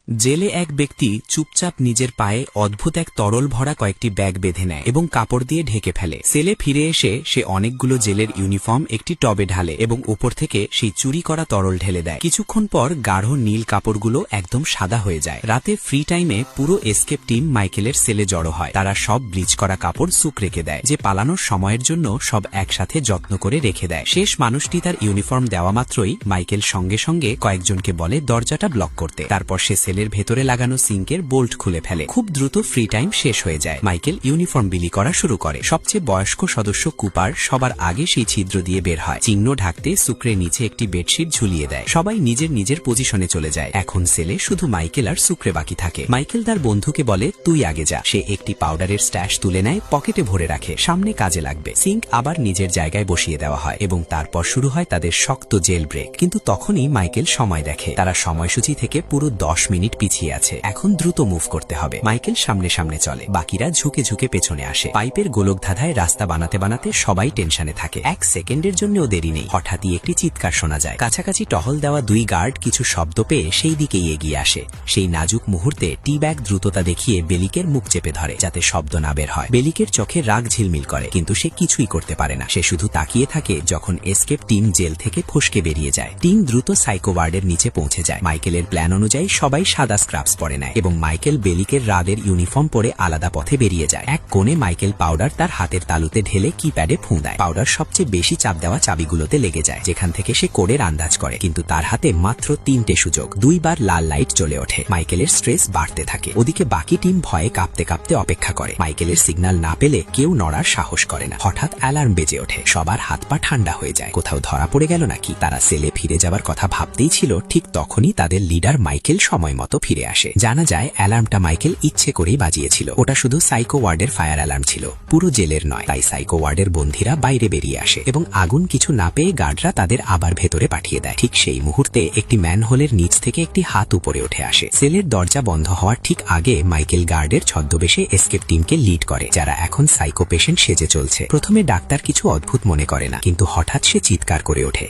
জেলে এক ব্যক্তি চুপচাপ নিজের পায়ে অদ্ভুত এক তরল ভরা কয়েকটি ব্যাগ বেঁধে নেয় এবং কাপড় দিয়ে ঢেকে ফেলে। সেলে ফিরে এসে সে অনেকগুলো জেলের ইউনিফর্ম একটি টবে ঢালে এবং উপর থেকে সেই চুরি করা তরল ঢেলে দেয়। কিছুক্ষণ পর গাঢ় নীল কাপড়গুলো একদম সাদা হয়ে যায়। রাতে ফ্রি টাইমে পুরো এসকেপ টিম মাইকেলের সেলে জড়ো হয়। তারা সব ব্লিচ করা কাপড় সুক রেখে দেয়, যে পালানোর সময়ের জন্য সব একসাথে যত্ন করে রেখে দেয়। শেষ মানুষটি তার ইউনিফর্ম দেওয়া মাত্রই মাইকেল সঙ্গে সঙ্গে কয়েকজনকে বলে দরজাটা ব্লক করতে। তারপর সে সেলের ভেতরে লাগানো সিঙ্কের বোল্ট খুলে ফেলে। খুব দ্রুত ফ্রি টাইম শেষ হয়ে যায়। মাইকেল ইউনিফর্ম বিলি করা শুরু করে। সবচেয়ে বয়স্ক সদস্য কুপার সবার আগে সেই ছিদ্র দিয়ে বের হয়। চিহ্ন ঢাকতে সুকরে নিচে একটি বেডশিট ঝুলিয়ে দেয়। সবাই নিজের নিজের পজিশনে চলে যায়। এখন সেলে শুধু মাইকেল আর সুকরে বাকি থাকে। মাইকেল তার বন্ধুকে বলে তুই আগে যা। সে একটি পাউডারের স্ট্যাশ তুলে নেয়, পকেটে ভরে রাখে, সামনে কাজে লাগবে। সিঙ্ক আবার নিজের জায়গায় বসিয়ে দেওয়া হয় এবং তারপর শুরু হয় তাদের শক্ত জেল ব্রেক। কিন্তু তখনই মাইকেল সময় দেখে। তারা সময়সূচি থেকে পুরো 10 মিনিট পিছিয়ে আছে। এখন দ্রুত মুভ করতে হবে। মাইকেল সামনে সামনে চলে, বাকিরা ঝুঁকে ঝুঁকে পেছনে আসে। পাইপের গোলক ধাঁধায় রাস্তা বানাতে বানাতে সবাই টেনশনে থাকে। 1 সেকেন্ডের জন্যও দেরি নেই। হঠাৎই একটি চিৎকার শোনা যায়। কাছাকাছি টহল দেওয়া 2 গার্ড কিছু শব্দ পেয়ে সেই দিকেই এগিয়ে আসে। সেই নাজুক মুহূর্তে টি ব্যাগ দ্রুততা দেখিয়ে বেলিকের মুখ চেপে ধরে, যাতে শব্দ না বের হয়। বেলিকের চোখে রাগ ঝিলমিল করে, কিন্তু সে কিছুই করতে পারে না। সে শুধু তাকিয়ে থাকে যখন এসকেপ টিম জেল থেকে ফসকে বেরিয়ে যায়। টিম দ্রুত সাইকো ওয়ার্ডের নিচে পৌঁছে যায়। মাইকেলের প্ল্যান অনুযায়ী সবাই সাদা স্ক্রাবস পরে নেয় এবং মাইকেল বেলিকের রাদের ইউনিফর্ম পরে আলাদা পথে বেরিয়ে যায়। এক কোণে মাইকেল পাউডার তার হাতের তালুতে ঢেলে কিপ্যাডে ফুঁ দেয়। পাউডার সবচেয়ে বেশি চাপ দেওয়া চাবিগুলোতে লেগে যায়, যেখান থেকে সে কোডের আন্দাজ করে। কিন্তু তার হাতে মাত্র 3টে সুযোগ। 2 বার লাল লাইট জ্বলে ওঠে। মাইকেলের স্ট্রেস বাড়তে থাকে। ওদিকে বাকি টিম ভয়ে কাঁপতে কাঁপতে অপেক্ষা করে। মাইকেলের সিগন্যাল না পেলে কেউ নড়ার সাহস করে না। হঠাৎ অ্যালার্ম বেজে ওঠে। সবার হাত পা ঠান্ডা হয়ে যায়। কোথাও ধরা পড়ে গেল নাকি? তারা সেলে ফিরে যাবার কথা ভাবতেই ছিল, ঠিক তখনই তাদের লিডার মাইকেল সময় মতো ফিরে আসে। জানা যায় অ্যালার্মটা মাইকেল ইচ্ছে করেই বাজিয়েছিল। ওটা শুধু সাইকো ওয়ার্ডের ফায়ার অ্যালার্ম ছিল, পুরো জেলের নয়। তাই সাইকো ওয়ার্ডের বন্দীরা বাইরে বেরিয়ে আসে এবং আগুন কিছু না পেয়ে গার্ডরা তাদের আবার ভেতরে পাঠিয়ে দেয়। ঠিক সেই মুহূর্তে একটি ম্যানহোলের নিচ থেকে একটি হাত উপরে উঠে আসে। সেলের দরজা বন্ধ হওয়ার ঠিক আগে মাইকেল গার্ডের ছদ্মবেশে এসকেপ টিমকে লিড করে, যারা এখন সাইকো পেশেন্ট সেজে চলছে। প্রথমে ডাক্তার কিছু অদ্ভুত মনে করে না, কিন্তু হঠাৎ সে চিৎকার করে ওঠে।